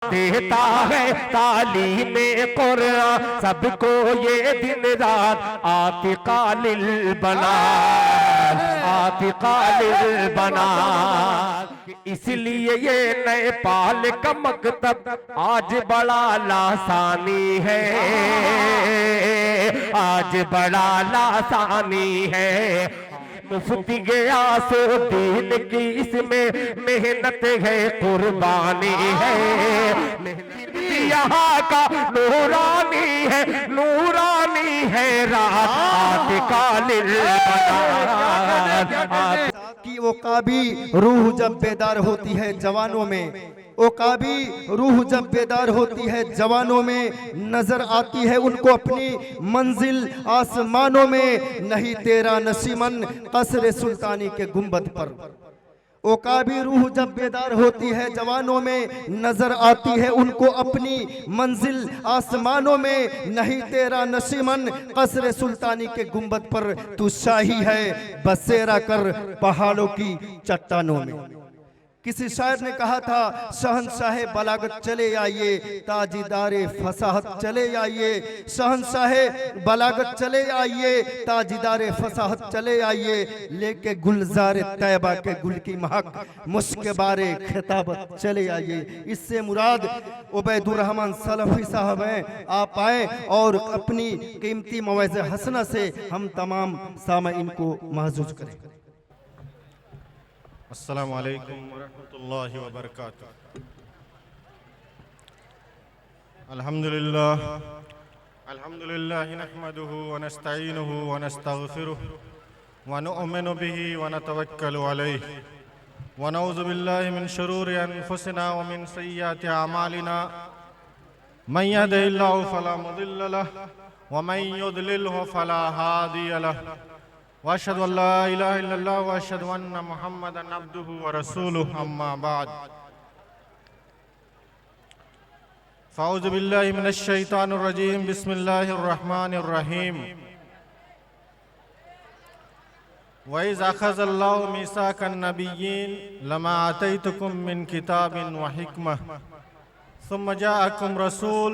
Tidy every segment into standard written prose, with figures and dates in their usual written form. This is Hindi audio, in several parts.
देता है तालीमे कुरान सबको ये दिन रात आतिकालिल बना आतिकालिल बना। इसलिए ये नेपाल का मकतब आज बड़ा लासानी है, आज बड़ा लासानी है। मुफ्ती गियासुद्दीन की इसमें मेहनत है, कुर्बानी है। यहाँ का नूरानी है, नूरानी है रात आतिकालिल बना। कि ओकाबी रूह जब बेदार होती है जवानों में, ओकाबी रूह जब बेदार होती है जवानों में, नजर आती है उनको अपनी मंजिल आसमानों में। नहीं तेरा नसीमन कसरे सुल्तानी के गुंबद पर। ओकाबी रूह जब बेदार होती है जवानों में, नजर आती है उनको अपनी मंजिल आसमानों में। नहीं तेरा नसीमन कसरे सुल्तानी के गुंबद पर, तू शाही है बसेरा कर पहाड़ों की चट्टानों में। किसी शायर ने कहा था, शहंशाह बलागत चले आइए, ताजीदारे फसाहत चले आइए। शहंशाह बलागत चले आइए, ताजीदारे फसाहत चले आइए। लेके गुलजार तैयबा के गुल की महक, मुश्क बारे खिताबत चले आइए। इससे मुराद उबैदुर रहमान सलफी साहब हैं। आप आए और अपनी कीमती मौइज़े हसना से हम तमाम सामईन को महजूज करें। अस्सलामु अलैकुम वरहमतुल्लाहि वबरकातुह। अल्हम्दुलिल्लाह अल्हम्दुलिल्लाह नहमदुहु व नस्तईनुहु व नस्तगफिरुहु व नु'मिनु बिही व नतवक्कलु अलैहि व नऊज़ु बिल्लाहि मिन शुरूरि अनफुसिना व मिन सय्यिआति अमालिना। मन यहदिहिल्लाहु फला मुदिल्ल लहु व मन युद्लिलहु फला हादिय लहु। वअशहदु अल्ला इलाहा इल्लल्लाह व अशहदु अन्ना मुहम्मदन अब्दुहु व रसूलुहु। अम्मा बाद, फ़अऊज़ु बिल्लाहि मिनश शैतानिर रजीम। बिस्मिल्लाहिर रहमानिर रहीम। व इज़ अख़ज़ल्लाहु मीसाकन नबिय्यीन लमा आतैतुकुम मिन किताबिन व हिकमह सुम्मा जाअकुम रसूल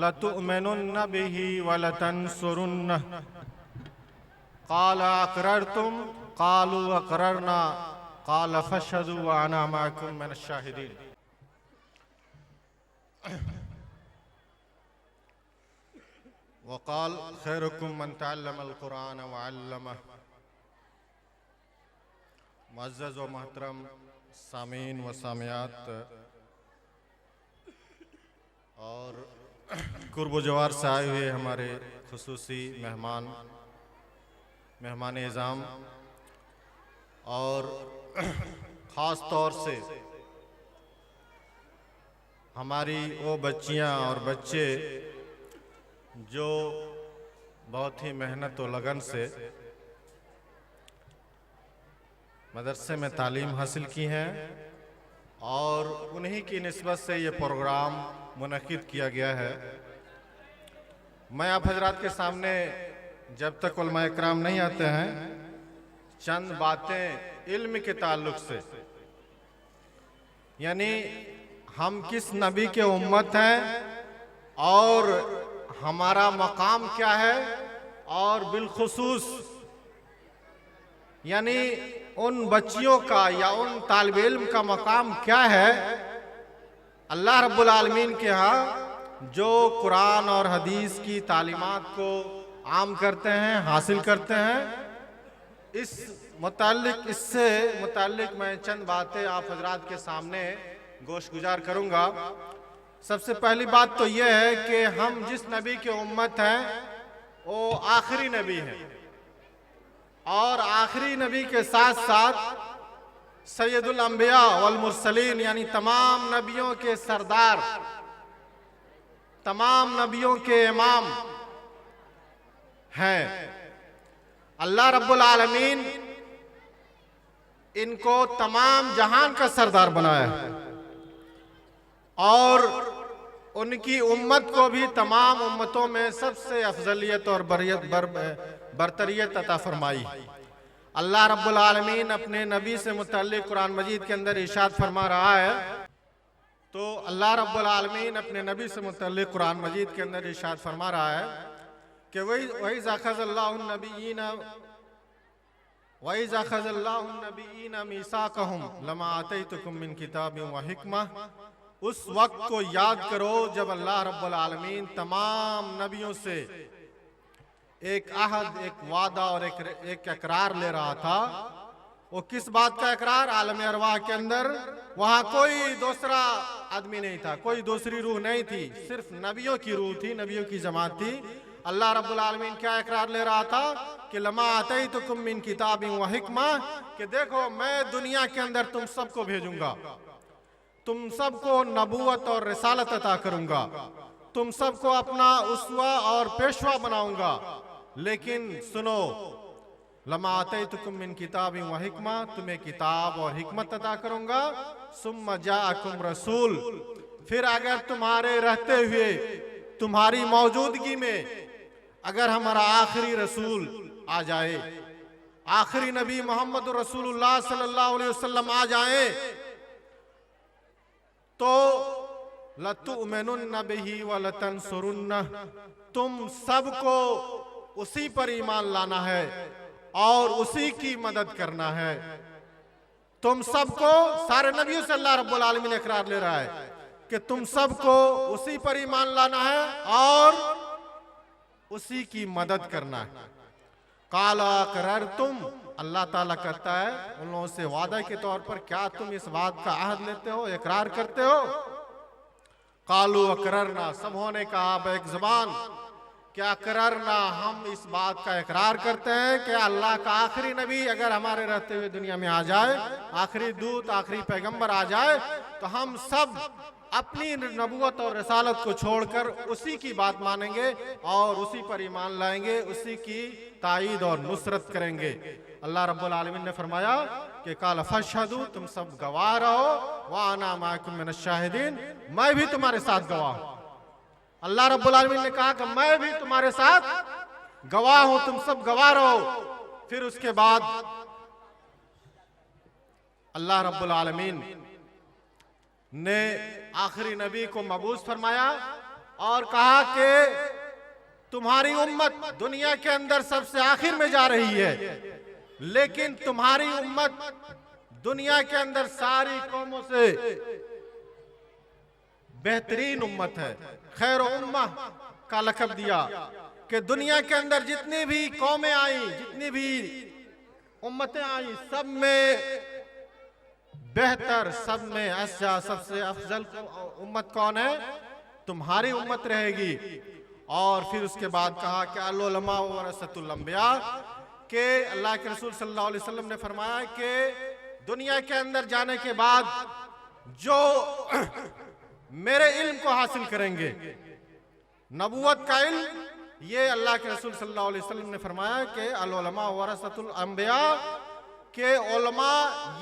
लतु'मिनुन्न बिही व लतंसुरुन्नह क़ाल अक़ररतुम क़ालू अक़ररना क़ाल फ़शहदू व अना मअकुम मिनश शाहिदीन। वक़ाल खैरुकुम मन तअल्लमल क़ुरान व अल्लमह। मुअज़्ज़ज़ व मोहतरम सामीन व सामियात और कुर्ब जवार से आए हुए हमारे खुसूसी मेहमान इज़ाम और ख़ास तौर से हमारी वो बच्चियां और बच्चे जो बहुत ही मेहनत और लगन से मदरसे में तालीम हासिल की हैं और उन्हीं की निस्बत से ये प्रोग्राम मुनक़िद किया गया है। मैं आप हजरात के सामने जब तक उलमा इकराम नहीं आते हैं चंद बातें इल्म के ताल्लुक से, यानी हम किस नबी के उम्मत हैं और हमारा मकाम क्या है, और बिलखुसूस यानी उन बच्चियों का या उन तालिब इल्म का मकाम क्या है अल्लाह रब्बुल आलमीन के यहाँ, जो कुरान और हदीस की तालीमात को आम करते हैं, हासिल करते हैं। इससे मुताल्लिक मैं चंद बातें आप हजरात के सामने गोश गुजार करूँगा। सबसे पहली बात तो यह है कि हम जिस नबी के उम्मत हैं वो आखिरी नबी हैं, और आखिरी नबी के साथ साथ सैयदुल अंबिया वल मुरसलीन यानी तमाम नबियों के सरदार, तमाम नबियों के इमाम हैं। अल्लाह रब्बुल आलमीन इनको तमाम जहान का सरदार बनाया है और उनकी उम्मत को भी तमाम उम्मतों में सबसे अफजलियत और बरतरियत अता फरमाई। अल्लाह रब्बुल आलमीन अपने नबी से मुतल्लिक कुरान मजीद के अंदर इरशाद फरमा रहा है, तो अल्लाह रब्बुल आलमीन अपने नबी से मुतल्लिक़ कुरान मजीद के अंदर इरशाद फरमा रहा है कि वही ज़ाख़ज़ल्लाहुन्नबीय्यीन मीसाक़हुम लमा आतैतुकुम मिन किताबिन व हिकमह। उस वक्त को याद करो जब अल्लाह रब्बुल आलमीन तमाम नबियों से एक अहद, एक वादा और एक इकरार ले रहा था। वो किस बात का इकरार? आलम अरवाह के अंदर वहां कोई दूसरा आदमी नहीं था, कोई दूसरी रूह नहीं थी, सिर्फ नबियों की रूह थी, नबियों की जमात थी। अल्लाह रब्बुल आलमीन क्या इकरार ले रहा था कि लमा आतैतुकुम मिन किताबिन व हिकमा, कि देखो मैं दुनिया के अंदर तुम सबको भेजूंगा, तुम सबको नबूवत और रिसालत अता करूंगा, तुम सबको अपना उसवा और पेशवा बनाऊंगा। लेकिन सुनो, लमा आतैतुकुम मिन किताबिन व हिकमा, तुम्हें किताब और हिकमत अता करूंगा। सुम्मा जाअकुम रसूल, फिर अगर तुम्हारे रहते हुए, तुम्हारी मौजूदगी में अगर हमारा आखिरी रसूल आ जाए, आखिरी नबी मोहम्मद रसूलुल्लाह सल्लल्लाहु अलैहि वसल्लम आ जाए, तो लतुमिनुन्न बिही व लतंसुरुन्नह, तुम सबको उसी पर ईमान लाना है और उसी की मदद करना है। तुम सबको, सारे नबियों से अल्लाह रब्बुल आलमीन इकरार ले रहा है कि तुम सबको उसी पर ईमान लाना है और उसी की मदद करना है। काला करर तुम, अल्लाह ताला कहता है उन लोगों से वादा के तौर पर, क्या तुम इस बात का अहद लेते हो, इकरार करते हो? कालू अकररना, सबों ने कहा बेक ज़बान, क्या कररना, हम इस बात का इकरार करते हैं कि अल्लाह का आखिरी नबी अगर हमारे रहते हुए दुनिया में आ जाए, आखिरी दूत, आखिरी पैगंबर आ जाए, तो हम सब अपनी नबूवत और रिसालत को छोड़कर उसी की बात मानेंगे और उसी पर ईमान लाएंगे, उसी की ताईद और नुसरत करेंगे। अल्लाह रब्बुल आलमीन ने फरमाया कि काल फशहदू, तुम सब गवाह रहो, व अना माकुम मिनश शाहिदीन, मैं भी तुम्हारे साथ गवाह हूं। अल्लाह रब्बुल आलमीन ने कहा कि मैं भी तुम्हारे साथ गवाह हूं, तुम सब गवाह रहो। फिर उसके बाद अल्लाह रब्बुल आलमीन ने आखिरी नबी को मबूस फरमाया और कहा कि तुम्हारी उम्मत दुनिया के अंदर सबसे आखिर में जा रही है, लेकिन तुम्हारी उम्मत दुनिया के अंदर सारी कौमों से बेहतरीन उम्मत है। खैर उम्मा का लक़ब दिया कि दुनिया के अंदर जितनी भी कौमें आई, जितनी भी उम्मतें आई, सब में बेहतर, सब में अच्छा, सबसे अफजल उम्मत कौन है? तुम्हारी उम्मत रहेगी। और फिर उसके बाद कहा कि अल उलमा वरसतुल अंबिया, के अल्लाह के रसूल सल्लल्लाहु अलैहि वसल्लम ने फरमाया कि दुनिया के अंदर जाने के बाद जो मेरे इल्म को हासिल करेंगे, नबूवत का इल्म, ये अल्लाह के रसूल सल्लल्लाहु अलैहि वसल्लम ने फरमाया कि अल उलमा वरसतुल अंबिया, के उलमा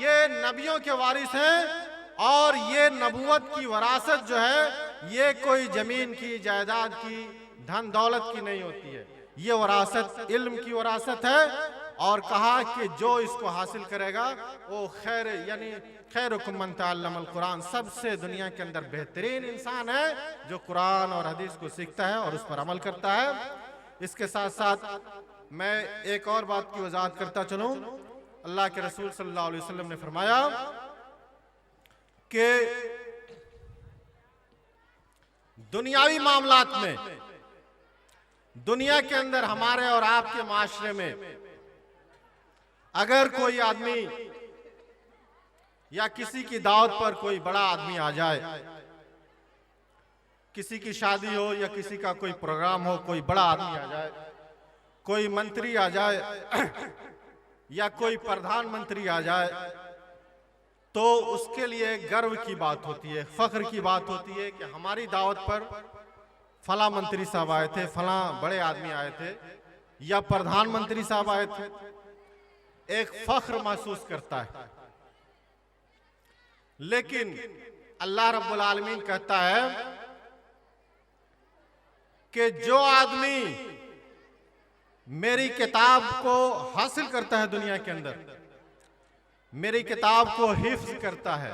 ये नबियों के वारिस हैं और ये नबूवत की वरासत जो है ये कोई जमीन की, जायदाद की, धन दौलत की नहीं होती है, ये वरासत इल्म की वरासत है। और कहा कि जो इसको हासिल करेगा वो खैर, यानी खैरुकुम मन तअल्लमल कुरान, सबसे दुनिया के अंदर बेहतरीन इंसान है जो कुरान और हदीस को सीखता है और उस पर अमल करता है। इसके साथ साथ मैं एक और बात की वजाहत करता चलूं। अल्लाह के रसूल सल्लल्लाहु अलैहि वसल्लम ने फरमाया कि दुनियावी मामलात में, दुनिया के अंदर हमारे और आपके माशरे में अगर कोई आदमी या किसी की दावत पर कोई बड़ा आदमी आ जाए, किसी की शादी हो या किसी का कोई प्रोग्राम हो, कोई बड़ा आदमी आ जाए, कोई मंत्री आ जाए या कोई प्रधानमंत्री आ जाए, तो उसके लिए गर्व की बात होती है, फख्र की बात होती है कि हमारी दावत पर फला मंत्री साहब आए थे, फला बड़े आदमी आए थे या प्रधानमंत्री साहब आए थे। एक फख्र महसूस करता है। लेकिन अल्लाह रब्बुल आलमीन कहता है कि जो आदमी मेरी किताब को हासिल करता है दुनिया के अंदर, मेरी किताब को हिफ्ज करता है,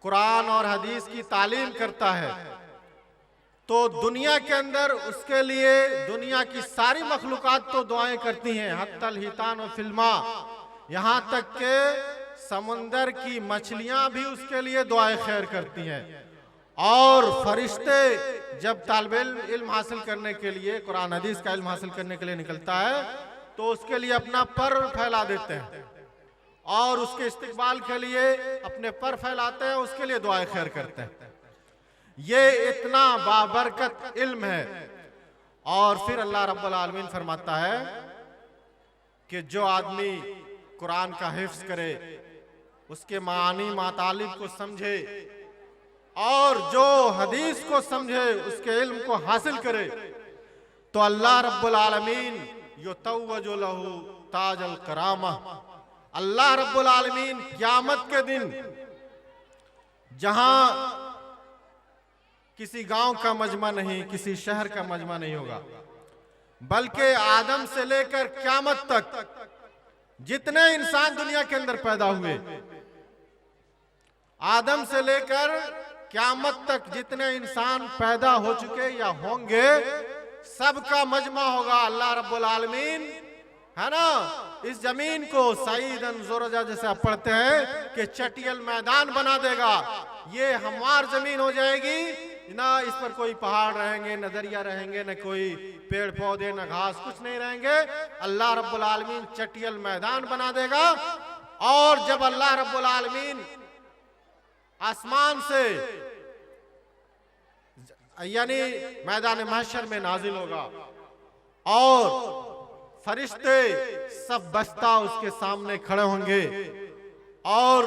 कुरान और हदीस की तालीम करता है तो दुनिया के अंदर उसके लिए दुनिया की सारी मखलूकात तो दुआएं करती हैं, हत्तल हितान और फिल्मा, यहाँ तक के समुंदर की मछलियां भी उसके लिए दुआएं खैर करती हैं। और फरिश्ते जब तालिब इल्म हासिल करने के लिए, कुरान हदीस का इल्म हासिल करने के लिए निकलता है तो उसके लिए अपना पर फैला देते हैं और उसके इस्तिकबाल के लिए अपने पर फैलाते हैं, उसके लिए दुआएं खैर करते हैं। ये इतना बाबरकत इल्म है। और फिर अल्लाह रब्बुल आलमीन फरमाता है कि जो आदमी कुरान का हिफ्ज करे, उसके मानी मातालिब को समझे और जो हदीस को समझे, उसके इल्म को हासिल करे, तो अल्लाह रब्बुल आलमीन युतव्वजु लहू ताजल करामा, अल्लाह रब्बुल आलमीन क़यामत के दिन जहां किसी गांव का मजमा नहीं, किसी शहर का मजमा नहीं होगा, बल्कि आदम से लेकर क़यामत तक जितने इंसान दुनिया के अंदर पैदा हुए, आदम से लेकर क़यामत तक जितने इंसान पैदा हो चुके या होंगे, सबका मजमा होगा। अल्लाह रब्बुल आलमीन है ना, इस जमीन को सईदन जोरजा जैसे आप पढ़ते हैं कि चटियल मैदान बना देगा। ये हमवार जमीन हो जाएगी, ना इस पर कोई पहाड़ रहेंगे, न दरिया रहेंगे, न कोई पेड़ पौधे, न घास, कुछ नहीं रहेंगे। अल्लाह रब्बुल आलमीन चटियल मैदान बना देगा। और जब अल्लाह रब्बुल आलमीन आसमान से यानी मैदान महशर में नाजिल होगा और फरिश्ते सब बस्ता उसके सामने खड़े होंगे और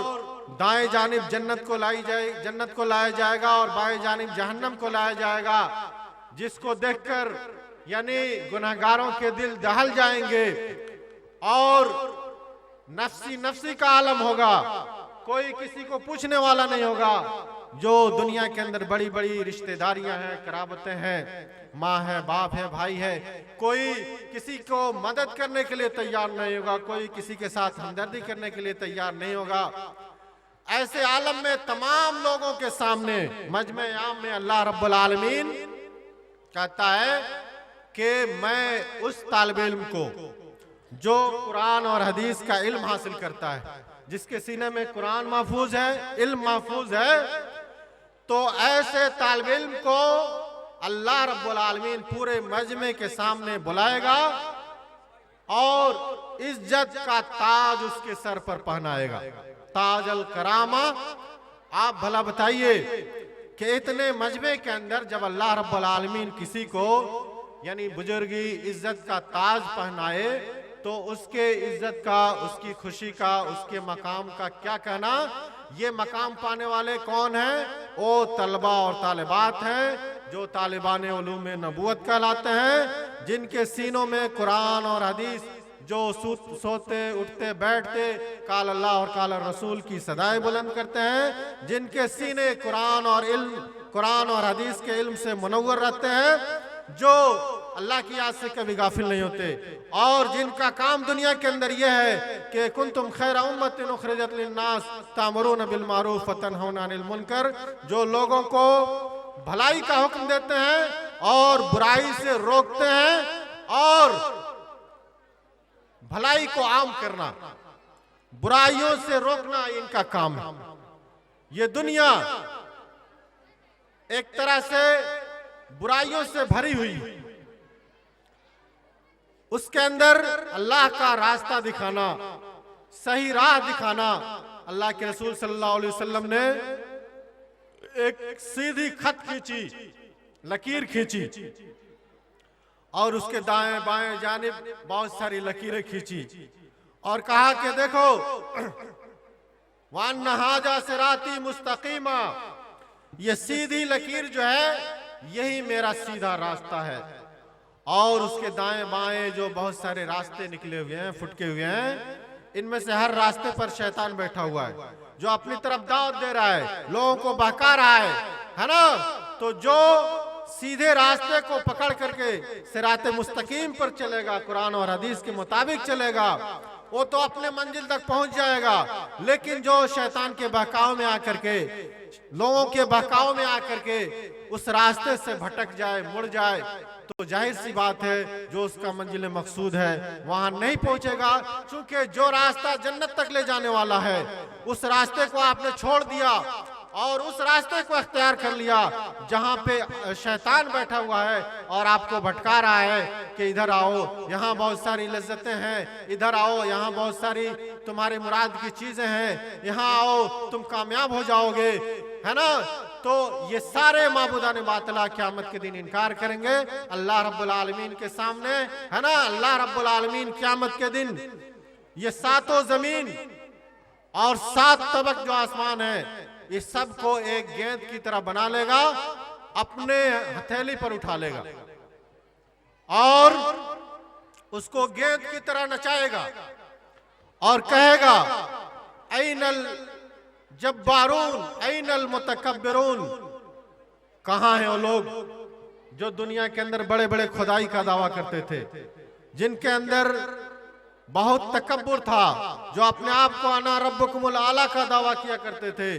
दाएं जानिब जन्नत को लाया जाएगा और बाएं जानिब जहन्नम को लाया जाएगा, जिसको देखकर यानी गुनहगारों के दिल दहल जाएंगे और नफ्सी नफ्सी का आलम होगा, कोई किसी को पूछने वाला नहीं होगा। जो दुनिया के अंदर बड़ी बड़ी रिश्तेदारियां हैं, कराबतें हैं, माँ है, बाप है, भाई है, कोई किसी को मदद करने के लिए तैयार नहीं होगा, कोई किसी के साथ हमदर्दी करने के लिए तैयार नहीं होगा। ऐसे आलम में तमाम लोगों के सामने मजमे आम में अल्लाह रब्बुल आलमीन कहता है कि मैं उस तालिब इल्म को जो कुरान और हदीस का इल्म हासिल करता है, जिसके सीने में कुरान महफूज है, इल्म महफूज है, तो ऐसे तालिब इल्म को अल्लाह रब्बुल आलमीन पूरे मजमे के सामने बुलाएगा और इज्जत का ताज उसके सर पर पहनाएगा, ताजल करामा। आप भला बताइए कि इतने मजमे के अंदर जब अल्लाह रब्बुल आलमीन किसी को यानी बुजुर्गी इज्जत का ताज पहनाए तो उसके इज्जत का, उसकी खुशी का, उसके मकाम का क्या कहना। ये मकाम पाने वाले कौन हैं? वो तलबा और तालिबात हैं जो तालिबान उलूम नबूवत कहलाते हैं, जिनके सीनों में कुरान और हदीस, जो सोते उठते बैठते काल अल्लाह और काल रसूल की सदाएं बुलंद करते हैं, जिनके सीने कुरान और हदीस के इल्म से मुनव्वर रहते हैं, जो अल्लाह की याद से कभी गाफिल नहीं होते, और जिनका काम दुनिया के अंदर यह है कि कुंतुम खैरा उम्मतिन उखरिजत लिन्नास तामुरून बिल मारूफ व तनहौना अनिल मुनकर, जो लोगों को भलाई का हुक्म देते हैं और बुराई से रोकते हैं, और भलाई को आम करना, बुराइयों से रोकना इनका काम है। ये दुनिया एक तरह से बुराइयों से भरी हुई, उसके अंदर अल्लाह का रास्ता दिखाना, सही राह दिखाना। अल्लाह के रसूल सल्लल्लाहु अलैहि वसल्लम ने एक सीधी खत खींची, लकीर खींची और उसके दाएं बाएं जानिब बहुत सारी लकीरें खींची और कहा कि देखो वान हाजा सिराती मुस्तकीमा, ये सीधी लकीर जो है यही मेरा सीधा रास्ता है। और उसके दाएं बाएं जो बहुत सारे रास्ते निकले हुए हैं, फुटके हुए हैं, इनमें से हर रास्ते पर शैतान बैठा हुआ है जो अपनी तरफ दावत दे रहा है, लोगों को बहका रहा है ना। तो जो सीधे रास्ते को पकड़ करके सिराते मुस्तकीम पर चलेगा, कुरान और हदीस के मुताबिक चलेगा, वो तो अपने मंजिल तक पहुंच जाएगा। लेकिन जो शैतान के बहकाव में आकर के, लोगों के बहकाव में आकर के उस रास्ते से भटक जाए, मुड़ जाए, तो जाहिर सी बात है जो उसका मंजिल मकसूद है वहां नहीं पहुंचेगा। क्योंकि जो रास्ता जन्नत तक ले जाने वाला है उस रास्ते को आपने छोड़ दिया और उस रास्ते को अख्तियार कर लिया जहां पे शैतान बैठा हुआ है और आपको भटका रहा है कि इधर आओ, यहाँ बहुत सारी लज्जतें हैं, इधर आओ, यहाँ बहुत सारी तुम्हारे मुराद की चीजें हैं, यहाँ आओ तुम कामयाब हो जाओगे, है ना। तो ये सारे माबूदान बातिला क़यामत के दिन इनकार करेंगे अल्लाह रब्बुल आलमीन के सामने, है ना। अल्लाह रब्बुल आलमीन क़यामत के दिन ये सातों जमीन और 7 तबक जो आसमान है इस सब को एक गेंद की तरह बना लेगा, अपने हथेली पर उठा लेगा और उसको गेंद की तरह नचाएगा और कहेगा ऐनल जब्बारून ऐनल मुतकब्बिरून, कहां हैं वो लोग जो दुनिया के अंदर बड़े बड़े खुदाई का दावा करते थे, जिनके अंदर बहुत तकब्बुर था, जो अपने आप को अना रब्बुकुमुल आला का दावा किया करते थे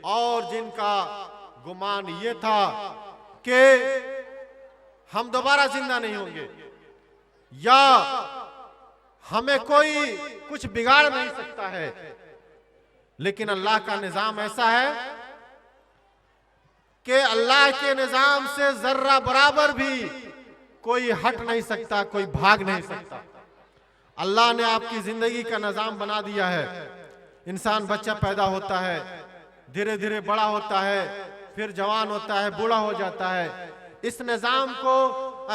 और जिनका गुमान ये था कि हम दोबारा जिंदा नहीं होंगे या हमें कोई कुछ बिगाड़ नहीं सकता है। लेकिन अल्लाह का निजाम ऐसा है कि अल्लाह के निजाम से जर्रा बराबर भी कोई हट नहीं सकता, कोई भाग नहीं सकता। अल्लाह ने आपकी जिंदगी का निजाम बना दिया है। इंसान बच्चा पैदा होता है, धीरे धीरे बड़ा होता है, फिर जवान होता है, बूढ़ा हो जाता है। इस निजाम को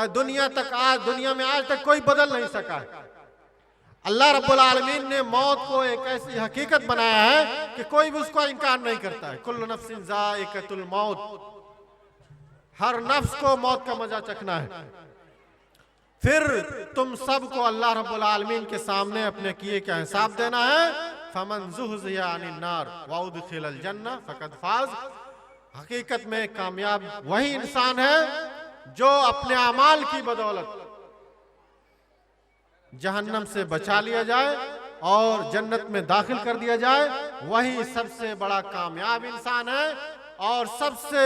दुनिया में आज तक कोई बदल नहीं सका है। अल्लाह रब्बुल आलमीन ने मौत को एक ऐसी हकीकत बनाया है कि कोई भी उसको इनकार नहीं करता है। कुल्लु नफ्सिन ज़ाइक़तुल मौत, हर नफ्स को मौत का मजा चखना है। फिर तुम सबको अल्लाह रब्बुल आलमीन के सामने अपने किए का हिसाब देना है। फमन ज़ुहज़िया अनिन नार व उदखिलल जन्नह फ़क़द फ़ाज़, हकीकत में कामयाब वही इंसान है जो अपने अमाल की बदौलत जहन्नम से बचा लिया जाए और जन्नत में दाखिल कर दिया जाए, वही सबसे बड़ा कामयाब इंसान है। और सबसे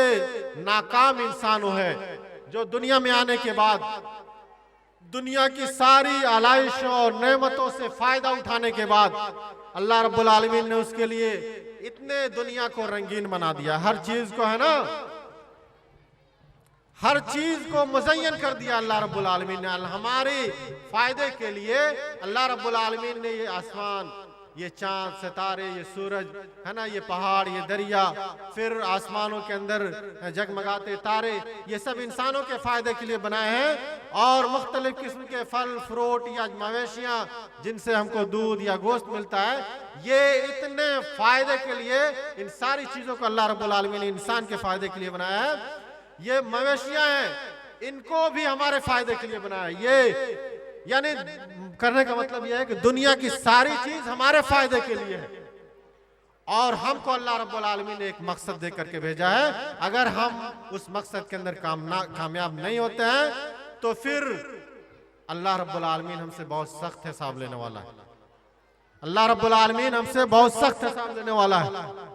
नाकाम इंसान वो है जो दुनिया में आने के बाद दुनिया की सारी आलाइशों और नेमतों से फायदा उठाने के बाद अल्लाह रब्बुल आलमीन ने उसके लिए इतने दुनिया को रंगीन बना दिया, हर चीज को, है ना, हर चीज को मुज़य्यन कर दिया अल्लाह रब्बुल आलमीन ने हमारे फायदे के लिए। अल्लाह रब्बुल आलमीन ने ये आसमान, ये चांद, सितारे, ये सूरज, है ना, ये पहाड़, ये दरिया, फिर आसमानों के अंदर जगमगाते तारे, ये सब इंसानों के फायदे के लिए बनाए हैं। और मुख्तलिफ किस्म के फल, फ्रूट या मवेशियां जिनसे हमको दूध या गोश्त मिलता है, ये इतने फायदे के लिए, इन सारी चीजों को अल्लाह रब्बुल आलमीन ने इंसान के फायदे के लिए बनाया है। ये मवेशियां हैं, इनको भी हमारे फायदे के लिए बनाया है। ये यानी करने का मतलब यह है कि दुनिया की सारी चीज हमारे फायदे के लिए है और हमको अल्लाह रब्बुल आलमीन ने एक मकसद दे करके भेजा है। अगर हम उस मकसद के अंदर कामयाब नहीं होते हैं तो फिर अल्लाह रब्बुल आलमीन हमसे बहुत सख्त हिसाब लेने वाला है। अल्लाह रब्बुल आलमीन हमसे बहुत सख्त हिसाब लेने वाला है।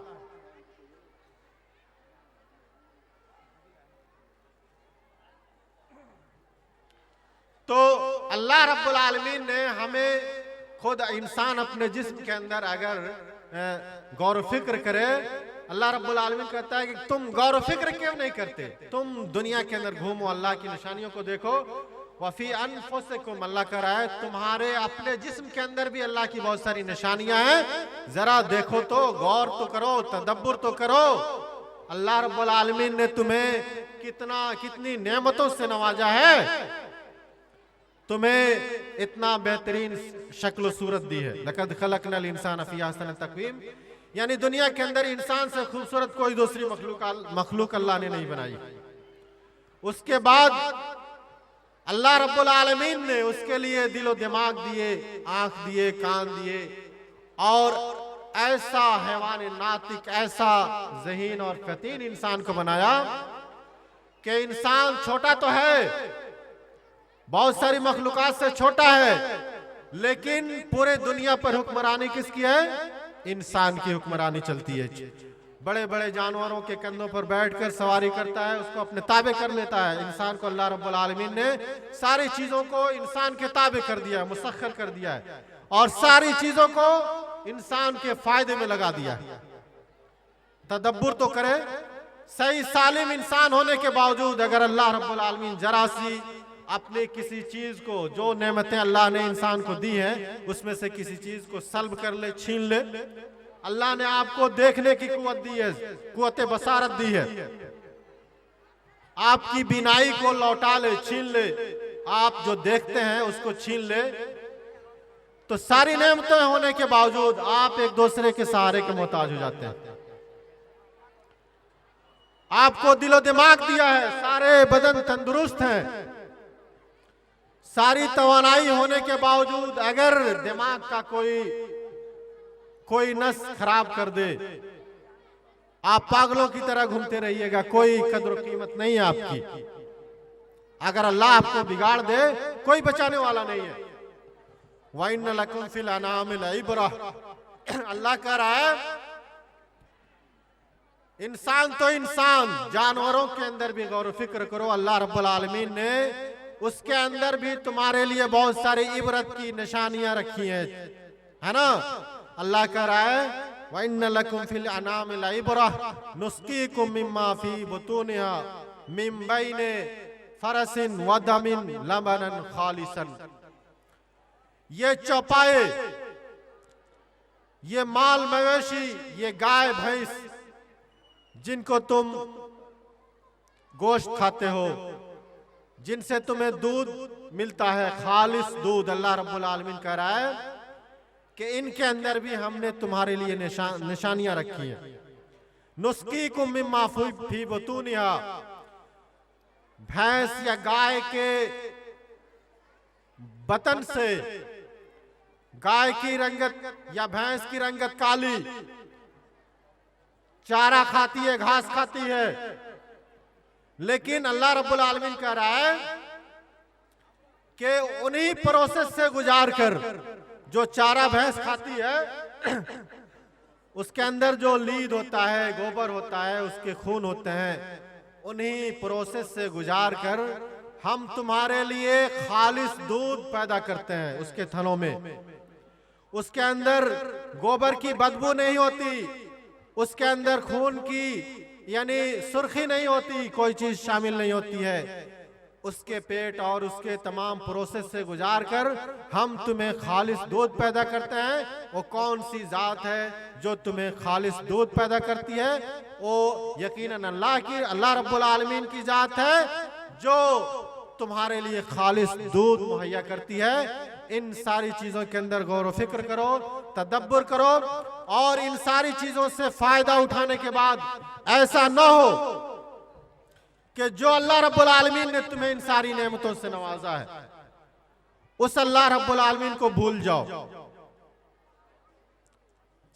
तो अल्लाह रब्बुल आलमीन ने हमें खुद इंसान अपने जिस्म के अंदर अगर गौर फिक्र करे, अल्लाह रब्बुल आलमीन कहता है कि तुम गौर फिक्र क्यों नहीं करते, तुम दुनिया के अंदर घूमो, अल्लाह की निशानियों को देखो। वफी अनफुसिकुम, अल्लाह कह रहा है तुम्हारे अपने जिस्म के अंदर भी अल्लाह की बहुत सारी निशानियां हैं, जरा देखो तो, गौर तो करो, तदब्बुर तो करो। अल्लाह रब्बुल आलमीन ने तुम्हें कितनी नेमतों से नवाजा है, तुम्हें इतना बेहतरीन शक्ल सूरत दी है। लक़द खलक़नल इंसान फ़ी अहसनि तक़वीम, यानी दुनिया के अंदर इंसान से खूबसूरत कोई दूसरी मखलूक अल्लाह ने नहीं बनाई। उसके बाद अल्लाह रब्बुल आलमीन ने उसके लिए दिलो दिमाग दिए, आंख दिए, कान दिए और ऐसा हैवान नातिक, ऐसा ज़हीन और फतीन इंसान को बनाया कि इंसान छोटा तो है, बहुत सारी मखलूकात से छोटा है, लेकिन पूरे दुनिया पर हुक्मरानी किसकी है? इंसान की हुक्मरानी चलती है। बड़े बड़े जानवरों के कंधों पर बैठकर सवारी करता है, उसको अपने ताबे कर लेता है। इंसान को अल्लाह रब्बुल आलमीन ने सारी चीजों को इंसान के ताबे कर दिया है, मुसख्खर कर दिया है, और सारी चीजों को इंसान के फायदे में लगा दिया है। तदब्बुर तो करे। सही सालिम इंसान होने के बावजूद अगर अल्लाह रब्बुल आलमीन जरा सी अपने किसी चीज को, जो नेमतें अल्लाह ने इंसान को दी हैं, उसमें से किसी चीज को सल्ब कर ले, छीन ले। अल्लाह ने आपको देखने की कुव्वत दी है, कुव्वत बसारत दी है, आपकी बीनाई को लौटा ले, छीन ले, आप जो देखते हैं उसको छीन ले, तो सारी नेमतें होने के बावजूद आप एक दूसरे के सहारे के मोहताज हो जाते हैं। आपको दिलो दिमाग दिया है, सारे बदन तंदुरुस्त हैं, सारी तवानाई होने के बावजूद अगर दिमाग का कोई नस खराब कर दे, आप पागलों की तरह घूमते रहिएगा, कोई कद्र कीमत नहीं है आपकी। अगर अल्लाह आपको बिगाड़ दे, कोई बचाने वाला नहीं है। वइन्न लकुम फिल अनामिल इब्रा, अल्लाह कह रहा है इंसान तो इंसान, जानवरों के अंदर भी गौर फिक्र करो। अल्लाह रब्बुल आलमीन ने उसके अंदर भी तुम्हारे लिए बहुत सारी इबरत की निशानियां रखी हैं, है ना। अल्लाह कह रहा है वइन्न लकुम फिल अनामिल इब्रा नुस्कीकुम मिम्मा फी बुतूनिहा मिन बैनि फरसिन व दमिन लबनन खालिसन। ये चौपाए, ये माल मवेशी, ये गाय भैंस जिनको तुम गोश्त खाते हो, जिनसे तुम्हें दूध मिलता है, खालिस दूध, अल्लाह रब्बुल आलमीन कह रहा है कि इनके अंदर भी हमने तुम्हारे लिए निशानियां रखी हैं। नुस्कीकुम मिम्मा फी बुतूनिहा, भैंस या गाय के बतन से, गाय की रंगत या भैंस की रंगत काली, चारा खाती है, घास खाती है, लेकिन अल्लाह रब्बुल आलमीन कह रहा है कि उन्हीं प्रोसेस से गुजार कर, जो चारा भैंस खाती है उसके अंदर जो लीद होता है, गोबर होता है, उसके खून होते हैं, उन्हीं प्रोसेस से गुजार कर हम तुम्हारे लिए खालिस दूध पैदा करते हैं। उसके थनों में, उसके अंदर गोबर की बदबू नहीं होती, उसके अंदर खून की यानी सुर्खी नहीं होती, कोई चीज शामिल नहीं होती है। उसके पेट और उसके तमाम प्रोसेस से गुजार कर हम तुम्हें खालिस दूध पैदा करते हैं। वो कौन सी जात है जो तुम्हें खालिस दूध पैदा करती है? वो यकीनन अल्लाह की, अल्लाह रब्बुल आलमीन की जात है जो तुम्हारे लिए खालिस दूध मुहैया करती है। इन सारी चीजों के अंदर गौर व फिक्र करो, तदब्बर करो, और इन सारी चीजों से फायदा उठाने के बाद ऐसा न हो कि जो अल्लाह रब्बुल आलमीन ने तुम्हें इन सारी नेमतों से नवाजा है, उस अल्लाह रब्बुल आलमीन को भूल जाओ।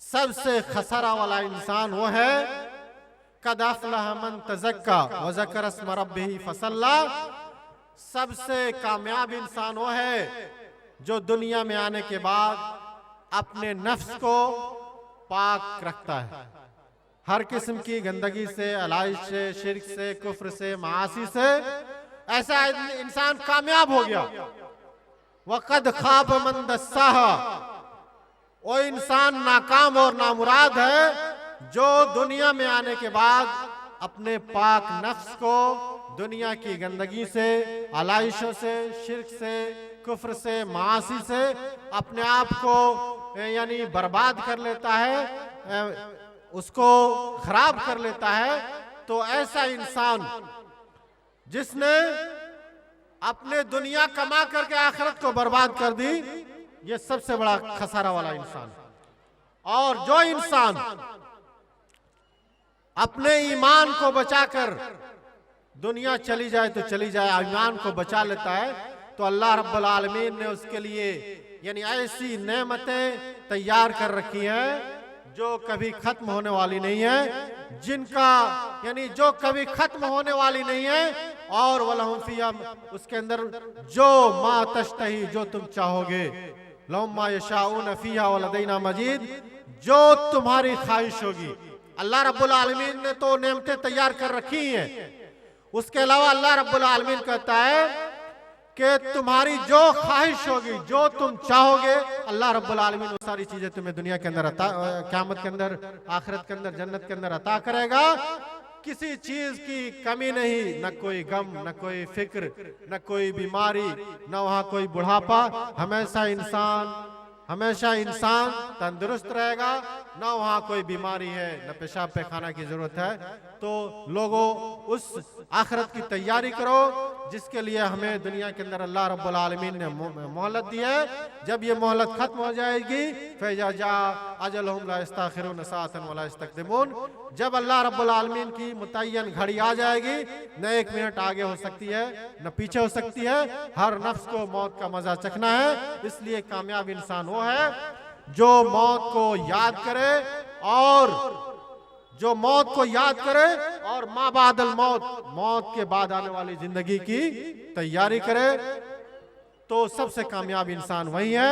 सबसे खसरा वाला इंसान वो है कद अफ़लह मन तज़क्का व ज़करा अस्म रब्बिही फसल्ला। सबसे कामयाब इंसान वो है जो दुनिया में आने के बाद अपने नफ्स को पाक रखता है, हर किस्म की गंदगी से, अलाइश से, शिर्क से, कुफ्र से, मासी से। ऐसा इंसान कामयाब हो गया। वक़द खाब मन दस्साहा, वो इंसान नाकाम और नामुराद है जो दुनिया में आने के बाद अपने पाक नफ्स को दुनिया की गंदगी से, अलाइशों से, शिर्क से, कुफ्र से, मासी से अपने आप को यानी बर्बाद कर लेता है, उसको खराब कर लेता है। तो ऐसा इंसान जिसने अपने दुनिया कमा करके आखिरत को बर्बाद कर दी, ये सबसे बड़ा खसारा वाला इंसान। और जो इंसान अपने ईमान को बचाकर, दुनिया चली जाए तो चली जाए, ईमान को बचा लेता है, तो अल्लाह रब्बुल आलमीन ने उसके लिए यानी ऐसी नेमतें तैयार कर रखी हैं जो कभी खत्म होने वाली नहीं है, जिनका यानी जो कभी खत्म होने वाली नहीं है। और वलहुम फिहा, उसके अंदर जो मा तश्तही, जो तुम चाहोगे लहुम मा यशाऊन फीहा व लदैना मजीद, जो तुम्हारी ख्वाहिश होगी। अल्लाह रब्बुल आलमीन ने तो नेमतें तैयार कर रखी हैं, उसके अलावा अल्लाह रब्बुल आलमीन कहता है कि तुम्हारी जो ख्वाहिश होगी, जो तुम चाहोगे, अल्लाह रब्बुल आलमीन वो सारी चीजें तुम्हें दुनिया के अंदर अता, क़यामत के अंदर, आखिरत के अंदर, जन्नत के अंदर अता करेगा। किसी चीज की कमी नहीं, न कोई गम, न कोई फिक्र, न कोई बीमारी, न वहाँ कोई बुढ़ापा। हमेशा इंसान तंदुरुस्त रहेगा, ना वहाँ कोई बीमारी है, न पेशाब पैखाना की जरूरत है। तो लोगों, उस आखिरत की तैयारी करो जिसके लिए हमें दुनिया के अंदर अल्लाह रब्बुल आलमीन ने मोहलत दी है। जब ये मोहलत खत्म हो जाएगी, फैजा जा अजलहुम ला यस्तखिरून साअतन वला यस्तक़दिमून, जब अल्लाह रब्बुल आलमीन की मुतय्यन घड़ी आ जाएगी, न 1 मिनट आगे हो सकती है, न पीछे हो सकती है। हर नफ्स को मौत का मजा चखना है। इसलिए कामयाब इंसान वो है जो मौत को याद करे और माँ बादल मौत के बाद आने वाली जिंदगी की तैयारी करे, तो सबसे कामयाब इंसान वही है।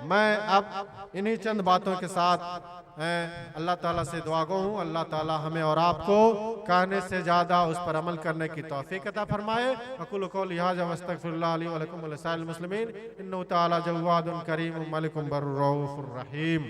मैं अब इन्हीं चंद बातों के साथ अल्लाह ताला से दुआ गो हूँ, अल्लाह ताला हमें और आपको कहने से ज्यादा उस पर अमल करने की तौफीक अता फरमाए। अक़ूलु क़ौली हाज़ा व अस्तग़फ़िरुल्लाह ली व लकुम व लिसाइरिल मुस्लिमीन, इन्नहु तआला जव्वादुन करीमुम मलिकुम बर्रुर रऊफ़ुर रहीम।